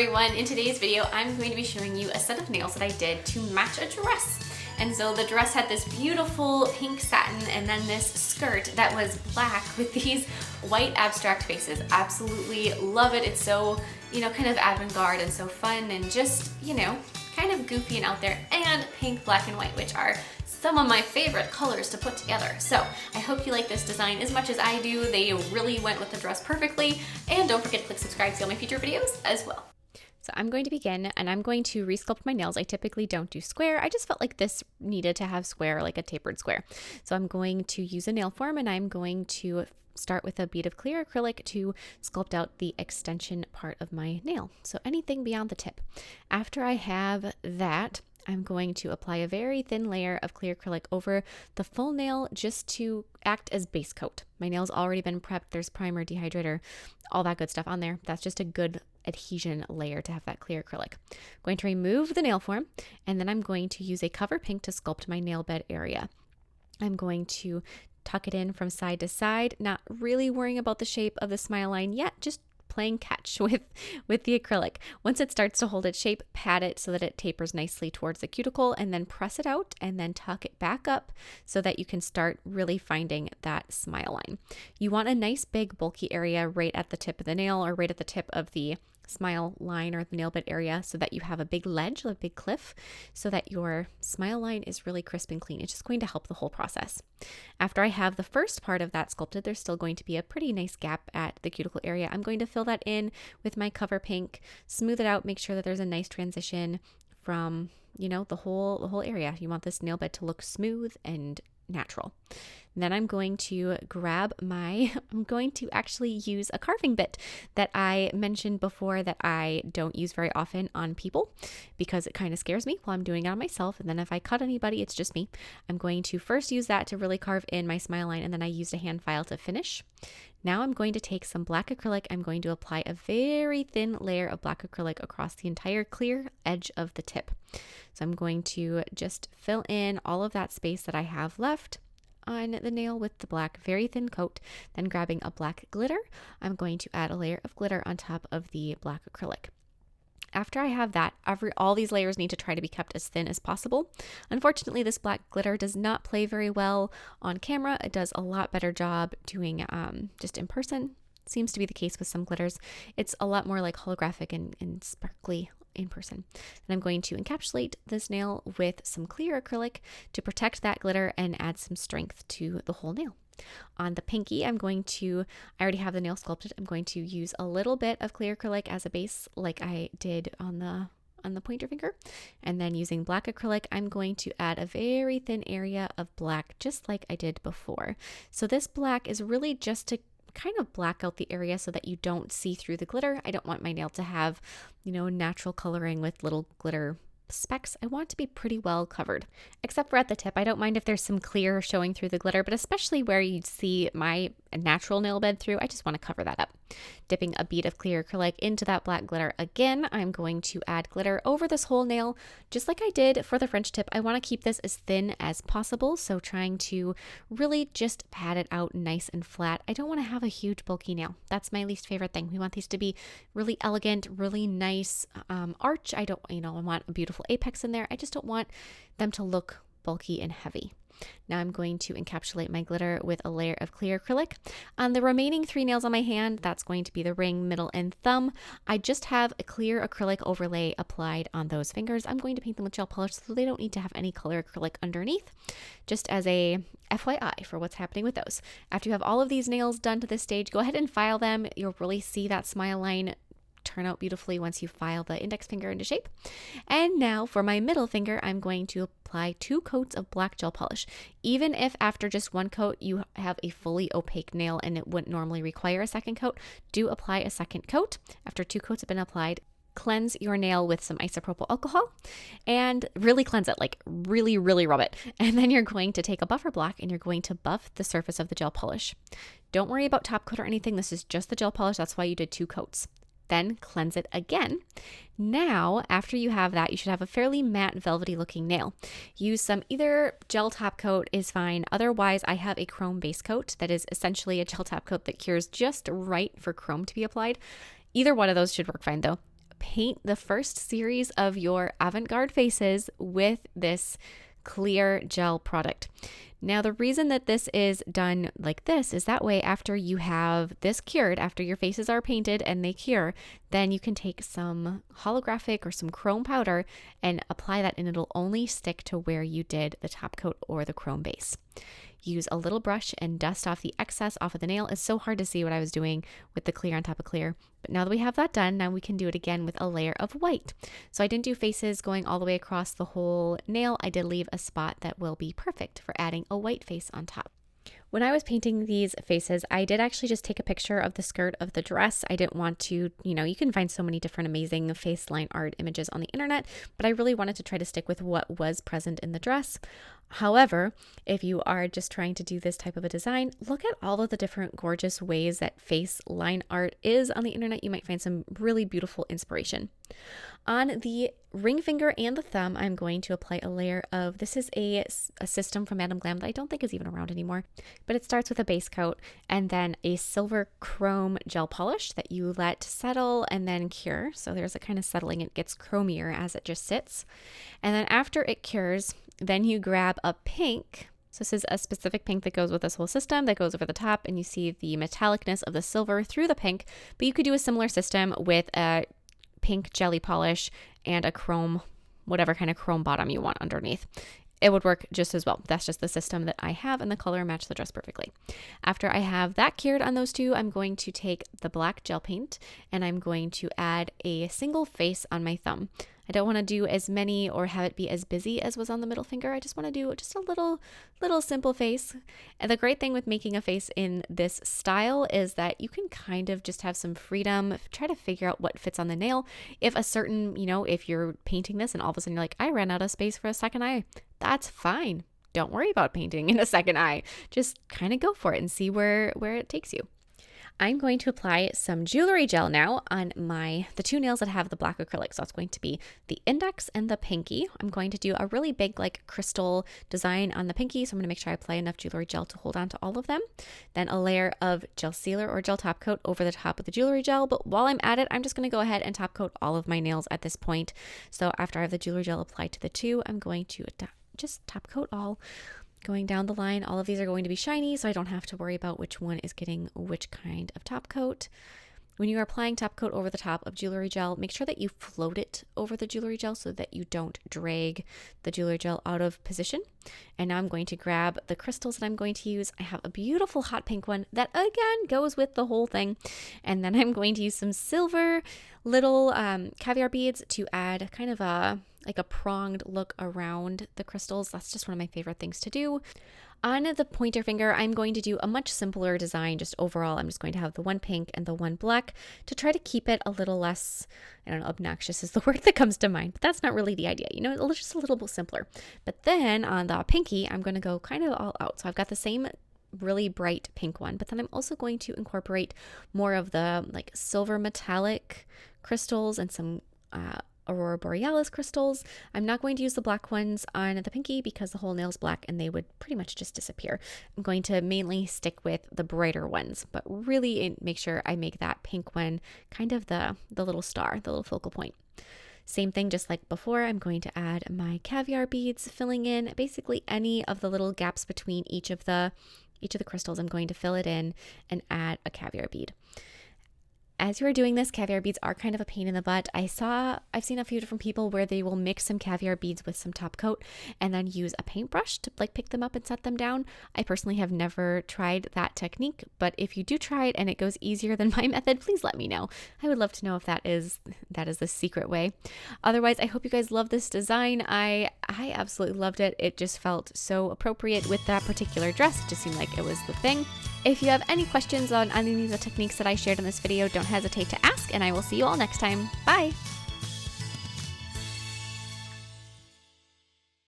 everyone, in today's video I'm going to be showing you a set of nails that I did to match a dress. And so the dress had this beautiful pink satin and then this skirt that was black with these white abstract faces. Absolutely love it. It's so, kind of avant-garde and so fun and just, kind of goofy and out there, and pink, black, and white, which are some of my favorite colors to put together. So I hope you like this design as much as I do. They really went with the dress perfectly. And don't forget to click subscribe to see all my future videos as well. So I'm going to begin and I'm going to resculpt my nails. I typically don't do square. I just felt like this needed to have square, like a tapered square. So I'm going to use a nail form and I'm going to start with a bead of clear acrylic to sculpt out the extension part of my nail. So anything beyond the tip. After I have that, I'm going to apply a very thin layer of clear acrylic over the full nail just to act as base coat. My nail's already been prepped. There's primer, dehydrator, all that good stuff on there. That's just a good adhesion layer to have that clear acrylic. I'm going to remove the nail form and then I'm going to use a cover pink to sculpt my nail bed area. I'm going to tuck it in from side to side, not really worrying about the shape of the smile line yet, just playing catch with the acrylic. Once it starts to hold its shape, pat it so that it tapers nicely towards the cuticle and then press it out and then tuck it back up so that you can start really finding that smile line. You want a nice big bulky area right at the tip of the nail or right at the tip of the smile line or the nail bed area so that you have a big ledge, a big cliff, so that your smile line is really crisp and clean. It's just going to help the whole process. After I have the first part of that sculpted, there's still going to be a pretty nice gap at the cuticle area. I'm going to fill that in with my cover pink, smooth it out, make sure that there's a nice transition from, the whole area. You want this nail bed to look smooth and natural. Then I'm going to actually use a carving bit that I mentioned before that I don't use very often on people because it kind of scares me while I'm doing it on myself. And then if I cut anybody, it's just me. I'm going to first use that to really carve in my smile line, and then I used a hand file to finish. Now I'm going to take some black acrylic. I'm going to apply a very thin layer of black acrylic across the entire clear edge of the tip. So I'm going to just fill in all of that space that I have left on the nail with the black, very thin coat. Then grabbing a black glitter, I'm going to add a layer of glitter on top of the black acrylic. After I have that, all these layers need to try to be kept as thin as possible. Unfortunately, this black glitter does not play very well on camera. It does a lot better job doing just in person. Seems to be the case with some glitters. It's a lot more like holographic and sparkly in person. And I'm going to encapsulate this nail with some clear acrylic to protect that glitter and add some strength to the whole nail. On the pinky, I already have the nail sculpted. I'm going to use a little bit of clear acrylic as a base like I did on the pointer finger. And then using black acrylic, I'm going to add a very thin area of black just like I did before. So this black is really just to kind of black out the area so that you don't see through the glitter. I don't want my nail to have, natural coloring with little glitter specks. I want it to be pretty well covered, except for at the tip. I don't mind if there's some clear showing through the glitter, but especially where you'd see my natural nail bed through, I just want to cover that up. Dipping a bead of clear acrylic into that black glitter again, I'm going to add glitter over this whole nail, just like I did for the French tip. I want to keep this as thin as possible, so trying to really just pat it out nice and flat. I don't want to have a huge bulky nail. That's my least favorite thing. We want these to be really elegant, really nice arch. I want a beautiful apex in there. I just don't want them to look bulky and heavy. Now I'm going to encapsulate my glitter with a layer of clear acrylic. On the remaining 3 nails on my hand, that's going to be the ring, middle, and thumb. I just have a clear acrylic overlay applied on those fingers. I'm going to paint them with gel polish so they don't need to have any color acrylic underneath, just as a FYI for what's happening with those. After you have all of these nails done to this stage, go ahead and file them. You'll really see that smile line turn out beautifully once you file the index finger into shape. And now for my middle finger, I'm going to apply 2 coats of black gel polish. Even if after just 1 coat you have a fully opaque nail and it wouldn't normally require a second coat, do apply a second coat. After 2 coats have been applied, cleanse your nail with some isopropyl alcohol and really cleanse it, like really rub it. And then you're going to take a buffer block and you're going to buff the surface of the gel polish. Don't worry about top coat or anything. This is just the gel polish. That's why you did 2 coats. Then cleanse it again. Now, after you have that, you should have a fairly matte, velvety looking nail. Use some either gel top coat is fine. Otherwise, I have a chrome base coat that is essentially a gel top coat that cures just right for chrome to be applied. Either one of those should work fine though. paint the first series of your Avent Garde faces with this clear gel product. Now, the reason that this is done like this is that way after you have this cured, after your faces are painted and they cure, then you can take some holographic or some chrome powder and apply that, and it'll only stick to where you did the top coat or the chrome base. Use a little brush and dust off the excess off of the nail. It's so hard to see what I was doing with the clear on top of clear. But now that we have that done, now we can do it again with a layer of white. So I didn't do faces going all the way across the whole nail. I did leave a spot that will be perfect for adding a white face on top. When I was painting these faces, I did actually just take a picture of the skirt of the dress. I didn't want to, you can find so many different amazing face line art images on the internet, but I really wanted to try to stick with what was present in the dress. However, if you are just trying to do this type of a design, look at all of the different gorgeous ways that face line art is on the internet. You might find some really beautiful inspiration. On the ring finger and the thumb, I'm going to apply a layer of, this is a system from Madame Glam that I don't think is even around anymore, but it starts with a base coat and then a silver chrome gel polish that you let settle and then cure. So there's a kind of settling, it gets chromier as it just sits. And then after it cures, then you grab a pink. So this is a specific pink that goes with this whole system that goes over the top, and you see the metallicness of the silver through the pink, but you could do a similar system with a pink jelly polish and a chrome, whatever kind of chrome bottom you want underneath. It would work just as well. That's just the system that I have, and the color matched the dress perfectly. After I have that cured on those two, I'm going to take the black gel paint and I'm going to add a single face on my thumb. I don't want to do as many or have it be as busy as was on the middle finger. I just want to do just a little simple face. And the great thing with making a face in this style is that you can kind of just have some freedom, try to figure out what fits on the nail. If a certain, if you're painting this and all of a sudden you're like, I ran out of space for a second eye, that's fine. Don't worry about painting in a second eye. Just kind of go for it and see where it takes you. I'm going to apply some jewelry gel now on the two nails that have the black acrylic. So it's going to be the index and the pinky. I'm going to do a really big crystal design on the pinky. So I'm going to make sure I apply enough jewelry gel to hold on to all of them. Then a layer of gel sealer or gel top coat over the top of the jewelry gel. But while I'm at it, I'm just going to go ahead and top coat all of my nails at this point. So after I have the jewelry gel applied to the two, I'm going to just top coat all. Going down the line, all of these are going to be shiny, so I don't have to worry about which one is getting which kind of top coat. When you are applying top coat over the top of jewelry gel, make sure that you float it over the jewelry gel so that you don't drag the jewelry gel out of position. And now I'm going to grab the crystals that I'm going to use. I have a beautiful hot pink one that again goes with the whole thing. And then I'm going to use some silver little caviar beads to add kind of a pronged look around the crystals. That's just one of my favorite things to do. On the pointer finger, I'm going to do a much simpler design. Just overall, I'm just going to have the one pink and the one black to try to keep it a little less, obnoxious is the word that comes to mind, but that's not really the idea. Just a little bit simpler. But then on the pinky, I'm going to go kind of all out. So I've got the same really bright pink one, but then I'm also going to incorporate more of the silver metallic crystals and some Aurora Borealis crystals. I'm not going to use the black ones on the pinky because the whole nail's black and they would pretty much just disappear. I'm going to mainly stick with the brighter ones, but really make sure I make that pink one kind of the little star, the little focal point. Same thing, just like before, I'm going to add my caviar beads, filling in basically any of the little gaps between each of the crystals. I'm going to fill it in and add a caviar bead. As you are doing this, caviar beads are kind of a pain in the butt. I've seen a few different people where they will mix some caviar beads with some top coat and then use a paintbrush to pick them up and set them down. I personally have never tried that technique, but if you do try it and it goes easier than my method, please let me know. I would love to know if that is the secret way. Otherwise, I hope you guys love this design. I absolutely loved it. It just felt so appropriate with that particular dress. It just seemed like it was the thing. If you have any questions on any of the techniques that I shared in this video, don't hesitate to ask, and I will see you all next time. Bye!